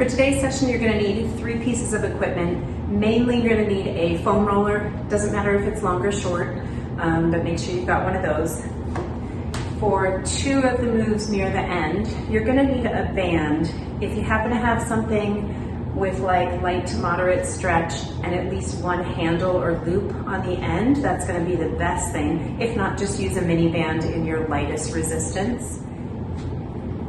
For today's session, you're going to need 3 pieces of equipment. Mainly, you're going to need a foam roller. Doesn't matter if it's long or short, but make sure you've got one of those. For 2 of the moves near the end, you're going to need a band. If you happen to have something with like light to moderate stretch and at least one handle or loop on the end, that's going to be the best thing. If not, just use a mini band in your lightest resistance.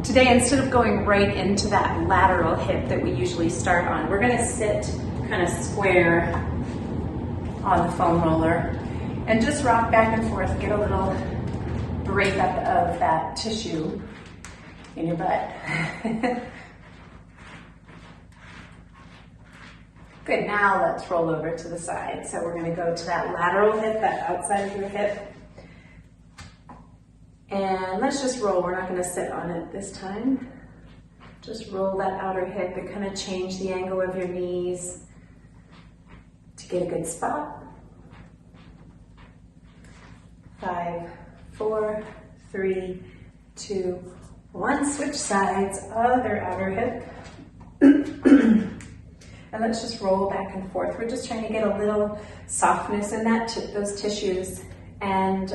Today, instead of going right into that lateral hip that we usually start on, we're going to sit kind of square on the foam roller and just rock back and forth, get a little breakup of that tissue in your butt. Good, now let's roll over to the side. So we're going to go to that lateral hip, that outside of your hip. And let's just roll. We're not going to sit on it this time. Just roll that outer hip and kind of change the angle of your knees to get a good spot. 5, 4, 3, 2, 1. Switch sides, other outer hip. And let's just roll back and forth. We're just trying to get a little softness in those tissues and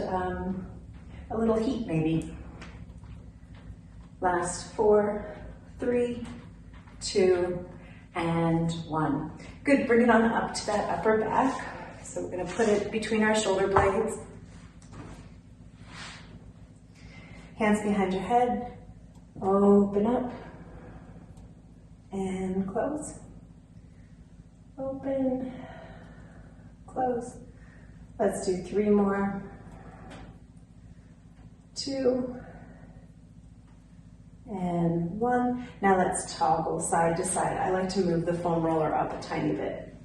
a little heat maybe. Last 4, 3, 2, and 1. Good, bring it on up to that upper back. So we're gonna put it between our shoulder blades. Hands behind your head, open up, and close. Open, close. Let's do 3 more. 2, and 1. Now let's toggle side to side. I like to move the foam roller up a tiny bit.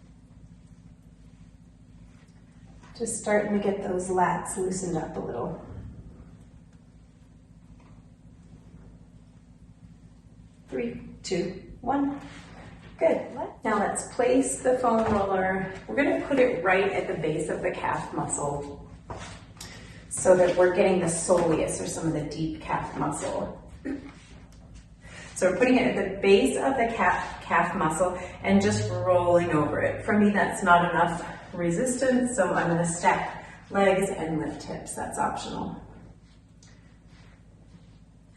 Just starting to get those lats loosened up a little. 3, 2, 1. Good. Now let's place the foam roller. We're going to put it right at the base of the calf muscle so that we're getting the soleus, or some of the deep calf muscle. So we're putting it at the base of the calf muscle and just rolling over it. For me, that's not enough resistance, so I'm going to stack legs and lift hips. That's optional.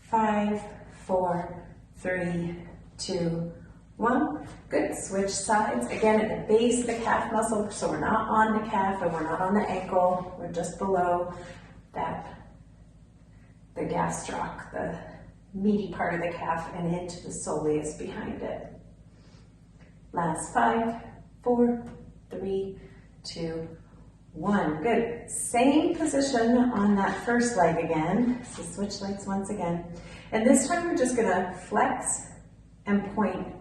5, 4, 3, 2, 1. Good. Switch sides. Again, at the base of the calf muscle, so we're not on the calf and we're not on the ankle. We're just below the gastroc, the meaty part of the calf, and into the soleus behind it. Last 5, 4, 3, 2, 1. Good. Same position on that first leg again. So switch legs once again. And this time we're just going to flex and point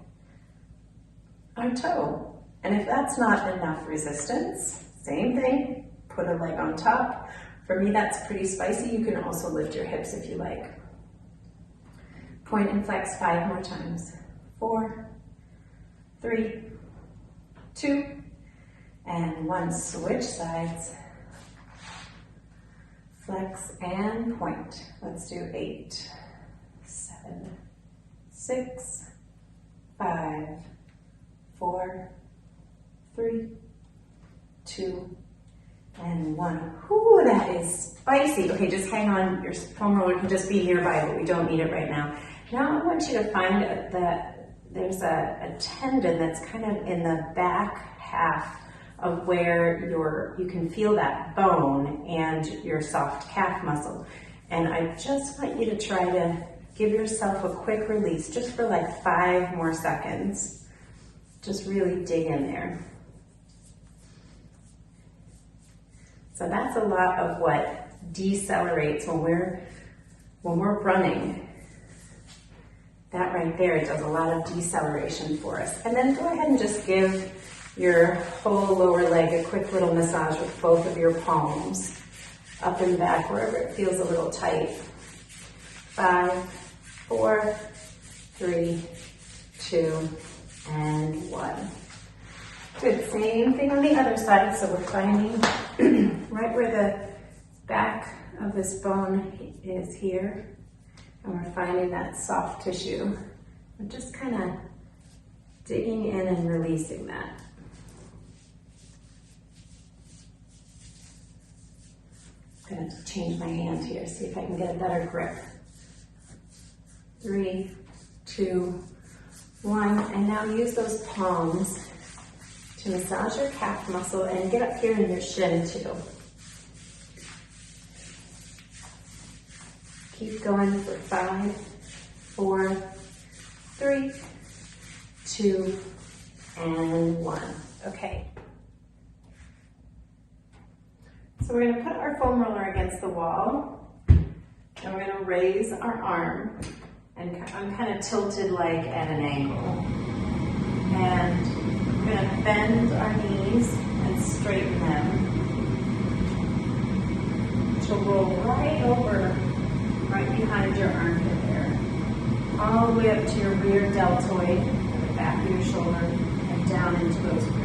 our toe. And if that's not enough resistance, same thing, put a leg on top. For me, that's pretty spicy. You can also lift your hips if you like. Point and flex 5 more times. 4, 3, 2, and 1. Switch sides. Flex and point. Let's do 8, 7, 6, 5, 4, 3, 2, and 1. Whew, that is spicy. Okay, just hang on. Your foam roller can just be nearby, but we don't need it right now. Now I want you to find that there's a tendon that's kind of in the back half of where you can feel that bone and your soft calf muscle. And I just want you to try to give yourself a quick release, just for like 5 more seconds. Just really dig in there. So that's a lot of what decelerates when we're running. That right there does a lot of deceleration for us. And then go ahead and just give your whole lower leg a quick little massage with both of your palms, up and back, wherever it feels a little tight. 5, 4, 3, 2, and 1. Good, same thing on the other side. So we're finding right where the back of this bone is here, and we're finding that soft tissue. We're just kind of Digging in and releasing that. I'm going to change my hand here, see if I can get a better grip. 3, 2, 1, and now use those palms to massage your calf muscle and get up here in your shin too. Keep going for 5, 4, 3, 2, and 1. Okay. So we're going to put our foam roller against the wall, and we're going to raise our arm, and I'm kind of tilted like at an angle. And we're going to bend our knees and straighten them to roll right over, right behind your armpit there, all the way up to your rear deltoid, the back of your shoulder, and down into those ribs.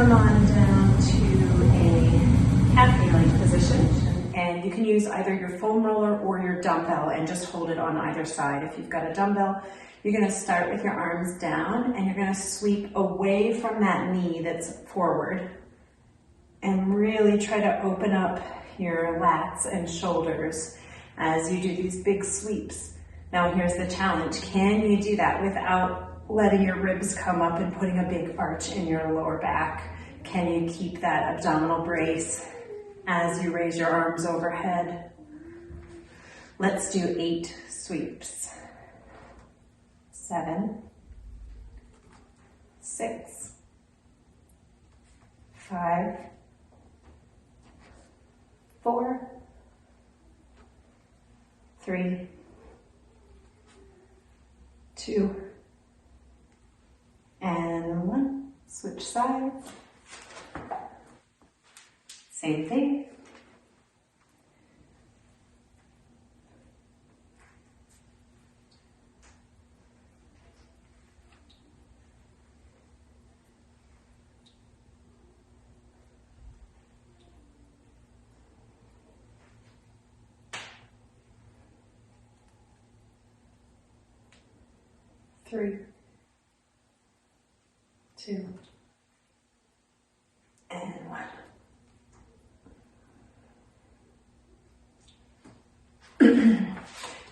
Come on down to a calf kneeling position, and you can use either your foam roller or your dumbbell and just hold it on either side. If you've got a dumbbell, you're going to start with your arms down and you're going to sweep away from that knee that's forward and really try to open up your lats and shoulders as you do these big sweeps. Now here's the challenge. Can you do that without letting your ribs come up and putting a big arch in your lower back? Can you keep that abdominal brace as you raise your arms overhead? Let's do 8 sweeps. 7, 6, 5, 4, 3, 2, and 1. Switch sides. Same thing. Three, 2, and 1.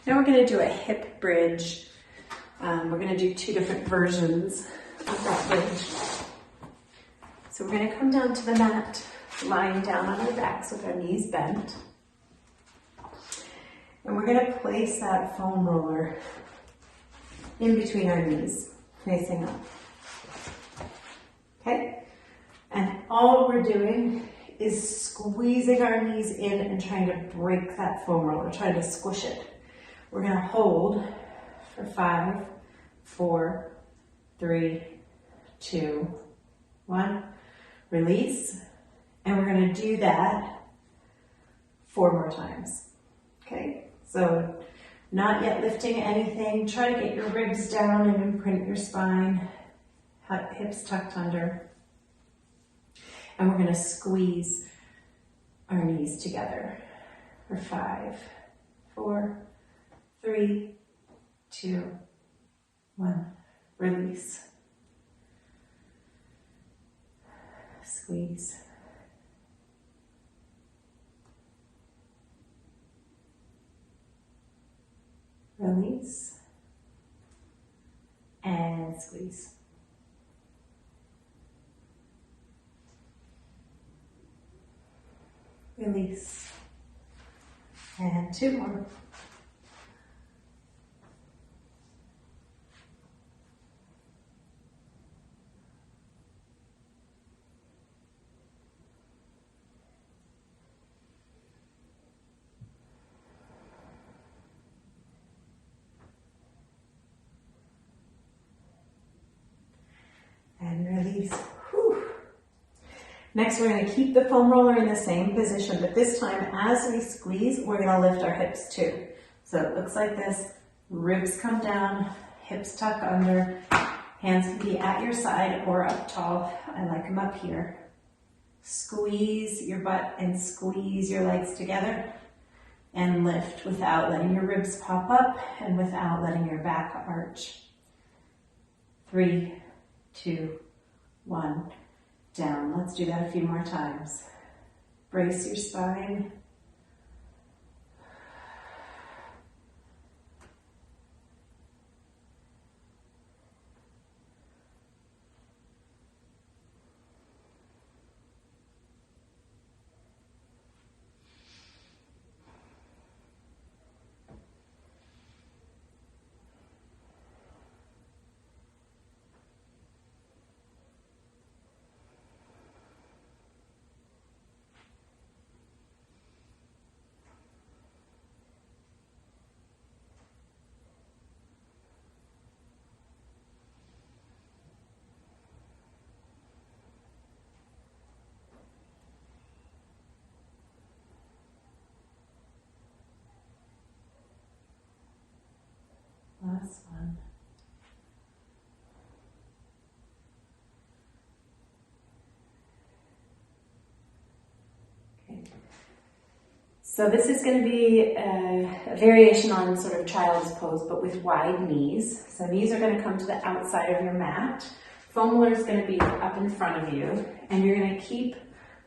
Now we're going to do a hip bridge. We're going to do 2 different versions of that bridge. So we're going to come down to the mat, lying down on our backs with our knees bent. And we're going to place that foam roller in between our knees, facing up. Okay? And all we're doing is squeezing our knees in and trying to break that foam roller, trying to squish it. We're going to hold for 5, 4, 3, 2, 1. Release. And we're going to do that 4 more times. Okay? So not yet lifting anything. Try to get your ribs down and imprint your spine. Hips tucked under. And we're going to squeeze our knees together for 5, 4, 3, 2, 1. Release. Squeeze. Release. And squeeze. Release. And 2 more. And release. Whew. Next, we're going to keep the foam roller in the same position, but this time as we squeeze, we're going to lift our hips too. So it looks like this. Ribs come down, hips tuck under, hands can be at your side or up tall. I like them up here. Squeeze your butt and squeeze your legs together and lift without letting your ribs pop up and without letting your back arch. 3, 2, 1, down. Let's do that a few more times. Brace your spine. Last one. Okay. So this is going to be a variation on sort of child's pose, but with wide knees. So knees are going to come to the outside of your mat. Foam roller is going to be up in front of you, and you're going to keep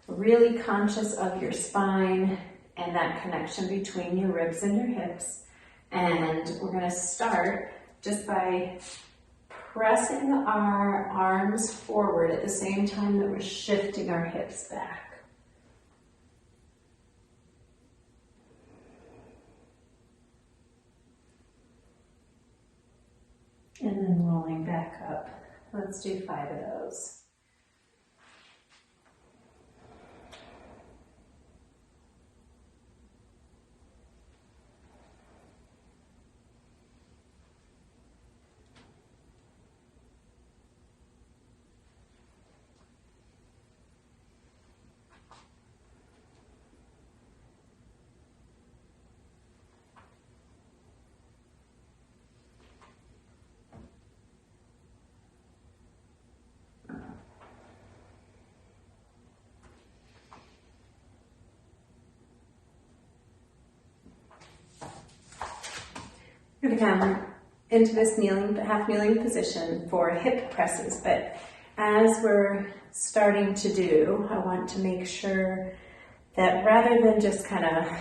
really conscious of your spine and that connection between your ribs and your hips. And we're going to start just by pressing our arms forward at the same time that we're shifting our hips back. And then rolling back up. Let's do 5 of those. We're going to come into this half kneeling position for hip presses, but as we're starting to do, I want to make sure that rather than just kind of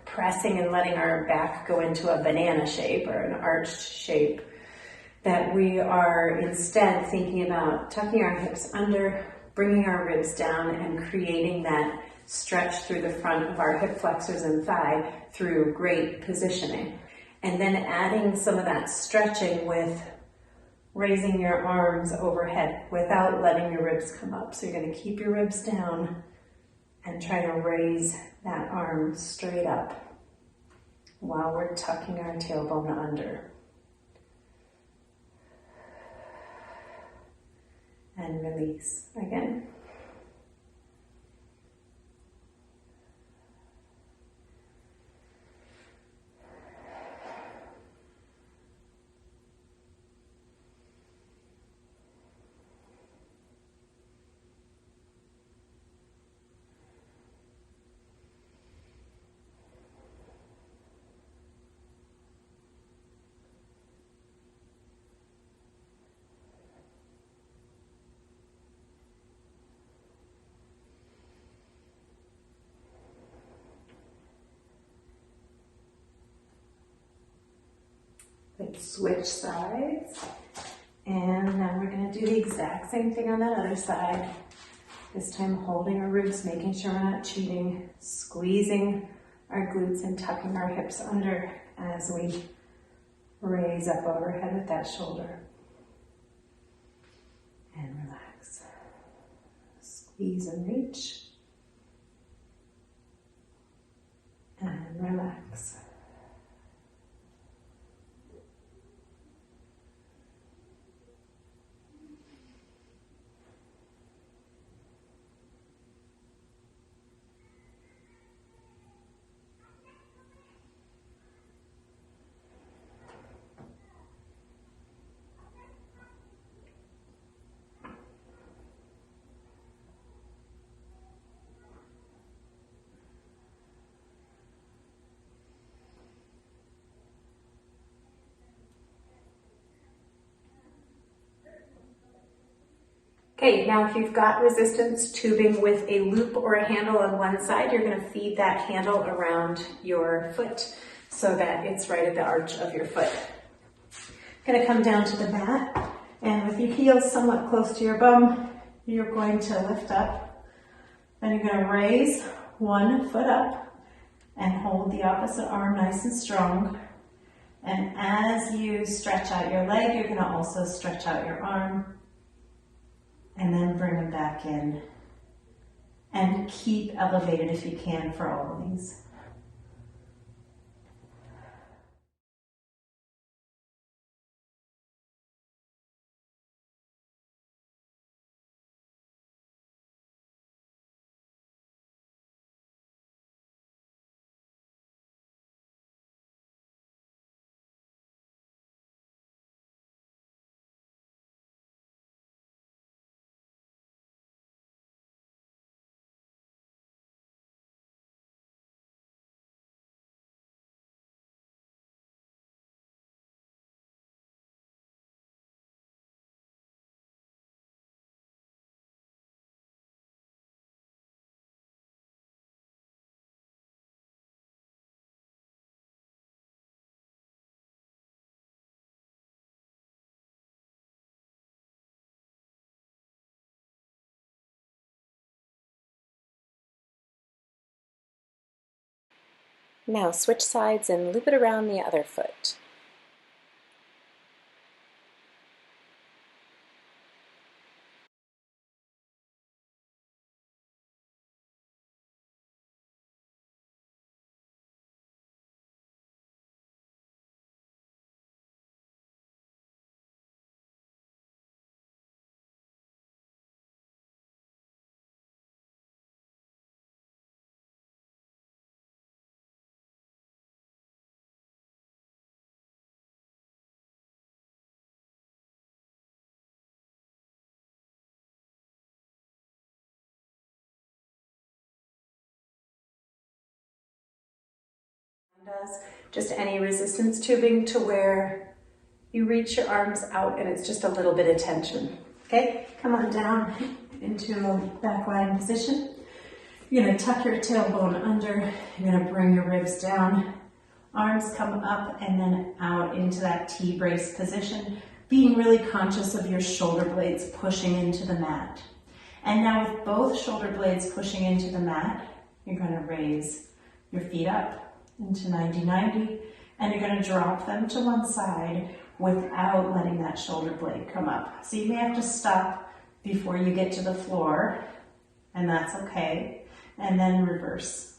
pressing and letting our back go into a banana shape or an arched shape, that we are instead thinking about tucking our hips under, bringing our ribs down, and creating that stretch through the front of our hip flexors and thigh through great positioning. And then adding some of that stretching with raising your arms overhead without letting your ribs come up. So you're going to keep your ribs down and try to raise that arm straight up while we're tucking our tailbone under. And release again. Let's switch sides. And now we're going to do the exact same thing on that other side. This time holding our ribs, making sure we're not cheating, squeezing our glutes and tucking our hips under as we raise up overhead with that shoulder. And relax. Squeeze and reach. And relax. Okay, now if you've got resistance tubing with a loop or a handle on one side, you're going to feed that handle around your foot so that it's right at the arch of your foot. Going to come down to the mat, and with your heels somewhat close to your bum, you're going to lift up. Then you're going to raise one foot up and hold the opposite arm nice and strong. And as you stretch out your leg, you're going to also stretch out your arm. And then bring them back in. And keep elevated if you can for all of these. Now switch sides and loop it around the other foot. Just any resistance tubing to where you reach your arms out and it's just a little bit of tension. Okay, come on down into a back lying position. You're going to tuck your tailbone under. You're going to bring your ribs down. Arms come up and then out into that T-brace position, being really conscious of your shoulder blades pushing into the mat. And now with both shoulder blades pushing into the mat, you're going to raise your feet up into 90-90, and you're going to drop them to one side without letting that shoulder blade come up. So you may have to stop before you get to the floor, and that's okay, and then reverse.